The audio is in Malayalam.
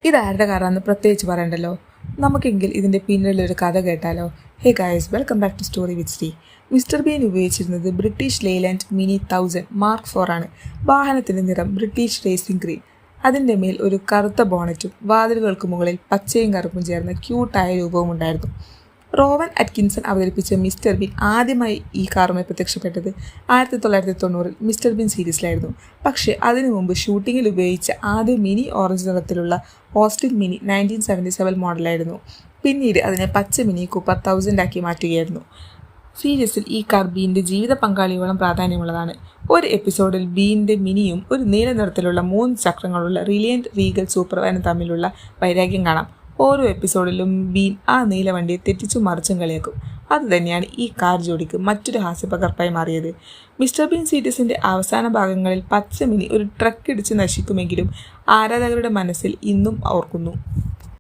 ഇതാരുടെ കാറാണെന്ന് പ്രത്യേകിച്ച് പറയണ്ടല്ലോ. നമുക്കെങ്കിൽ ഇതിൻ്റെ പിന്നിലൊരു കഥ കേട്ടാലോ. Hey guys, welcome back to story with Sree. Mister Bean ഉപയോഗിച്ചിരുന്നത് ബ്രിട്ടീഷ് ലെയ്ലാൻഡ് മിനി 1000 മാർക്ക് 4 ആണ്. വാഹനത്തിൻ്റെ നിറം ബ്രിട്ടീഷ് റേസിംഗ് ഗ്രീൻ. അതിൻ്റെ മേൽ ഒരു കറുത്ത ബോണറ്റും വാതിലുകൾക്ക് മുകളിൽ പച്ചയും കറുപ്പും ചേർന്ന ക്യൂട്ടായ രൂപവും ഉണ്ടായിരുന്നു. റോവൻ അറ്റ്കിൻസൺ അവതരിപ്പിച്ച മിസ്റ്റർ ബീൻ ആദ്യമായി ഈ കാറുമായി പ്രത്യക്ഷപ്പെട്ടത് 1990 മിസ്റ്റർ ബീൻ സീരീസിലായിരുന്നു. പക്ഷേ അതിനു മുമ്പ് ഷൂട്ടിങ്ങിൽ ഉപയോഗിച്ച ആദ്യ മിനി ഓറഞ്ച് നിറത്തിലുള്ള ഓസ്റ്റിൻ മിനി 1977 മോഡലായിരുന്നു. പിന്നീട് അതിനെ പച്ച മിനി കൂപ്പർ 1000 ആക്കി മാറ്റുകയായിരുന്നു. സീരീസിൽ ഈ കാർ ബീൻ്റെ ജീവിത പങ്കാളിയോളം പ്രാധാന്യമുള്ളതാണ്. ഒരു എപ്പിസോഡിൽ ബീൻ്റെ മിനിയും ഒരു നീല നിറത്തിലുള്ള 3 ചക്രങ്ങളുള്ള റിലയൻറ്റ് റീഗൽ സൂപ്പർ വാനും തമ്മിലുള്ള വൈരാഗ്യം കാണാം. ഓരോ എപ്പിസോഡിലും ബീൻ ആ നീല വണ്ടിയെ തെറ്റിച്ചും മറിച്ചും കളിയാക്കും. അതുതന്നെയാണ് ഈ കാർ ജോഡിക്ക് മറ്റൊരു ഹാസ്യപകർപ്പായി മാറിയത്. മിസ്റ്റർ ബീൻ സീരീസിൻ്റെ അവസാന ഭാഗങ്ങളിൽ പച്ച മിനി ഒരു ട്രക്ക് ഇടിച്ച് നശിക്കുമെങ്കിലും ആരാധകരുടെ മനസ്സിൽ ഇന്നും ഓർക്കുന്നു.